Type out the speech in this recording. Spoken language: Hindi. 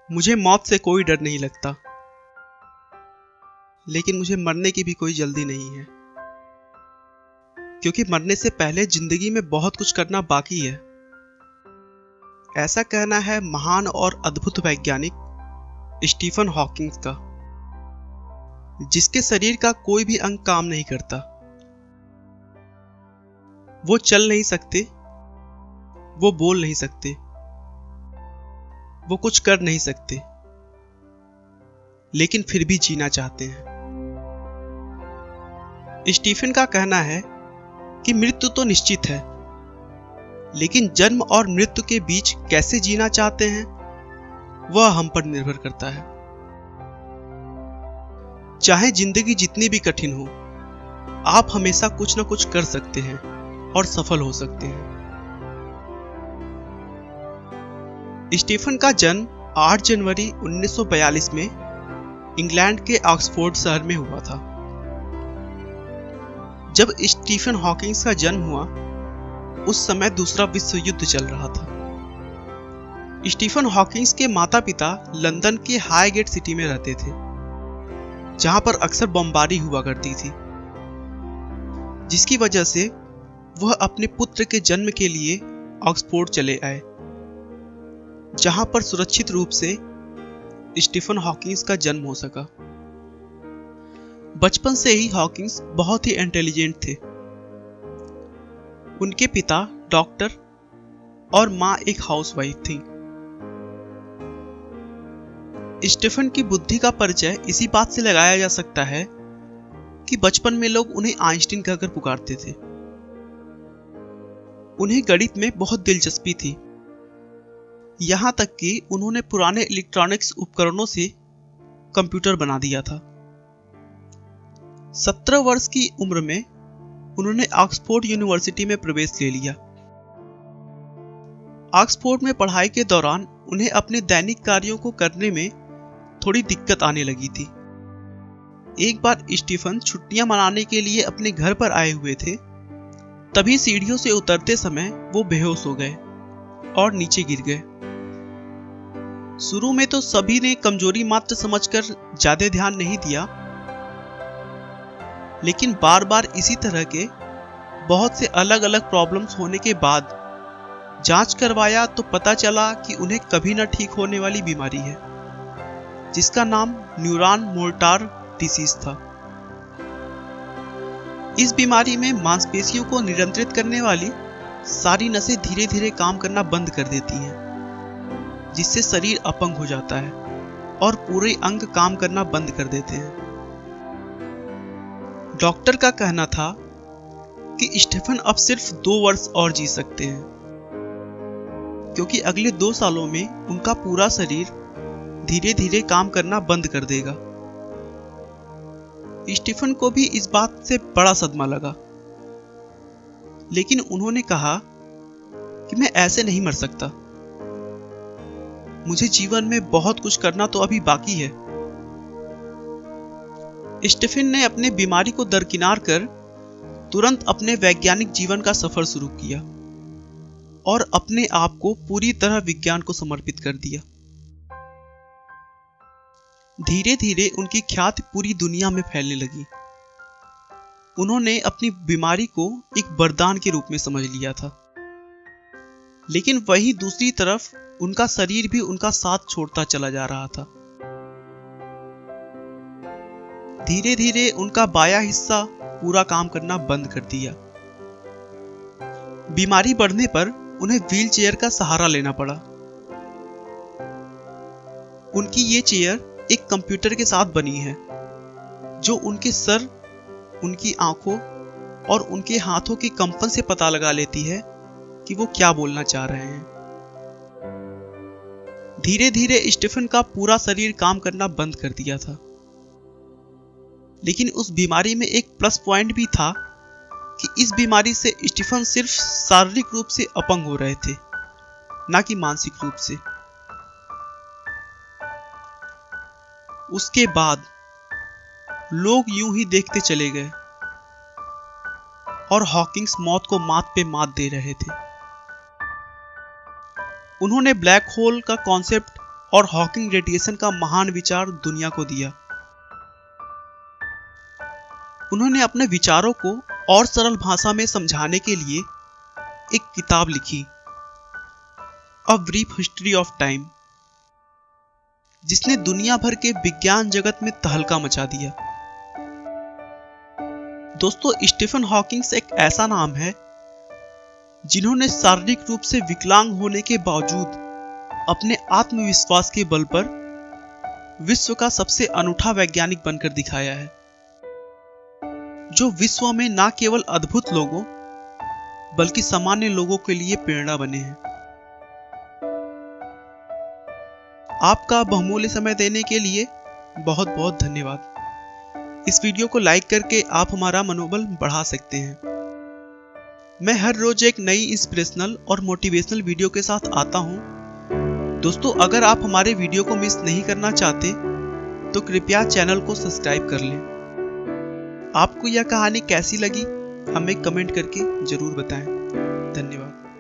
मुझे मौत से कोई डर नहीं लगता, लेकिन मुझे मरने की भी कोई जल्दी नहीं है, क्योंकि मरने से पहले जिंदगी में बहुत कुछ करना बाकी है। ऐसा कहना है महान और अद्भुत वैज्ञानिक स्टीफन हॉकिंग का, जिसके शरीर का कोई भी अंग काम नहीं करता। वो चल नहीं सकते, वो बोल नहीं सकते, वो कुछ कर नहीं सकते, लेकिन फिर भी जीना चाहते हैं। स्टीफन का कहना है कि मृत्यु तो निश्चित है, लेकिन जन्म और मृत्यु के बीच कैसे जीना चाहते हैं वह हम पर निर्भर करता है। चाहे जिंदगी जितनी भी कठिन हो, आप हमेशा कुछ न कुछ कर सकते हैं और सफल हो सकते हैं। स्टीफन का जन्म 8 जनवरी 1942 में इंग्लैंड के ऑक्सफोर्ड शहर में हुआ था। जब स्टीफन हॉकिंग का जन्म हुआ, उस समय दूसरा विश्व युद्ध चल रहा था। स्टीफन हॉकिंग के माता पिता लंदन के हाईगेट सिटी में रहते थे, जहां पर अक्सर बमबारी हुआ करती थी, जिसकी वजह से वह अपने पुत्र के जन्म के लिए ऑक्सफोर्ड चले आए, जहां पर सुरक्षित रूप से स्टीफन हॉकिंग का जन्म हो सका। बचपन से ही हॉकिंग बहुत ही इंटेलिजेंट थे। उनके पिता डॉक्टर और मां एक हाउसवाइफ थी। स्टीफन की बुद्धि का परिचय इसी बात से लगाया जा सकता है कि बचपन में लोग उन्हें आइंस्टीन कहकर पुकारते थे। उन्हें गणित में बहुत दिलचस्पी थी, यहां तक कि उन्होंने पुराने इलेक्ट्रॉनिक्स उपकरणों से कंप्यूटर बना दिया था। 17 वर्ष की उम्र में उन्होंने ऑक्सफोर्ड यूनिवर्सिटी में प्रवेश ले लिया। ऑक्सफोर्ड में पढ़ाई के दौरान उन्हें अपने दैनिक कार्यों को करने में थोड़ी दिक्कत आने लगी थी। एक बार स्टीफन छुट्टियां मनाने के लिए अपने घर पर आए हुए थे, तभी सीढ़ियों से उतरते समय वो बेहोश हो गए और नीचे गिर गए। शुरू में तो सभी ने कमजोरी मात्र समझकर ज्यादा ध्यान नहीं दिया, लेकिन बार बार इसी तरह के बहुत से अलग अलग प्रॉब्लम्स होने के बाद जांच करवाया तो पता चला कि उन्हें कभी न ठीक होने वाली बीमारी है, जिसका नाम न्यूरॉन मोर्टार डिसीज था। इस बीमारी में मांसपेशियों को नियंत्रित करने वाली सारी नसें धीरे धीरे काम करना बंद कर देती हैं, जिससे शरीर अपंग हो जाता है और पूरे अंग काम करना बंद कर देते हैं। डॉक्टर का कहना था कि स्टीफन अब सिर्फ 2 वर्ष और जी सकते हैं, क्योंकि अगले 2 सालों में उनका पूरा शरीर धीरे धीरे काम करना बंद कर देगा। स्टीफन को भी इस बात से बड़ा सदमा लगा, लेकिन उन्होंने कहा कि मैं ऐसे नहीं मर सकता, मुझे जीवन में बहुत कुछ करना तो अभी बाकी है। स्टीफन ने अपने बीमारी को दरकिनार कर तुरंत अपने वैज्ञानिक जीवन का सफर शुरू किया और अपने आप को पूरी तरह विज्ञान को समर्पित कर दिया। धीरे धीरे उनकी ख्याति पूरी दुनिया में फैलने लगी। उन्होंने अपनी बीमारी को एक वरदान के रूप में समझ लिया था, लेकिन वहीं दूसरी तरफ उनका शरीर भी उनका साथ छोड़ता चला जा रहा था। धीरे धीरे उनका बायां हिस्सा पूरा काम करना बंद कर दिया। बीमारी बढ़ने पर उन्हें व्हीलचेयर का सहारा लेना पड़ा। उनकी ये चेयर एक कंप्यूटर के साथ बनी है, जो उनके सर, उनकी आंखों और उनके हाथों के कंपन से पता लगा लेती है कि वो क्या बोलना चाह रहे हैं। धीरे धीरे स्टीफन का पूरा शरीर काम करना बंद कर दिया था, लेकिन उस बीमारी में एक प्लस पॉइंट भी था कि इस बीमारी से स्टीफन सिर्फ शारीरिक रूप से अपंग हो रहे थे, ना कि मानसिक रूप से। उसके बाद लोग यूं ही देखते चले गए और हॉकिंग्स मौत को मात पे मात दे रहे थे। उन्होंने ब्लैक होल का कॉन्सेप्ट और हॉकिंग रेडिएशन का महान विचार दुनिया को दिया। उन्होंने अपने विचारों को और सरल भाषा में समझाने के लिए एक किताब लिखी, a brief history of time, जिसने दुनिया भर के विज्ञान जगत में तहलका मचा दिया। दोस्तों, स्टीफन हॉकिंग्स एक ऐसा नाम है जिन्होंने शारीरिक रूप से विकलांग होने के बावजूद अपने आत्मविश्वास के बल पर विश्व का सबसे अनूठा वैज्ञानिक बनकर दिखाया है, जो विश्व में न केवल अद्भुत लोगों बल्कि सामान्य लोगों के लिए प्रेरणा बने हैं। आपका बहुमूल्य समय देने के लिए बहुत बहुत धन्यवाद। इस वीडियो को लाइक करके आप हमारा मनोबल बढ़ा सकते हैं। मैं हर रोज एक नई इंस्पिरेशनल और मोटिवेशनल वीडियो के साथ आता हूं। दोस्तों, अगर आप हमारे वीडियो को मिस नहीं करना चाहते तो कृपया चैनल को सब्सक्राइब कर लें। आपको यह कहानी कैसी लगी हमें कमेंट करके जरूर बताएं। धन्यवाद।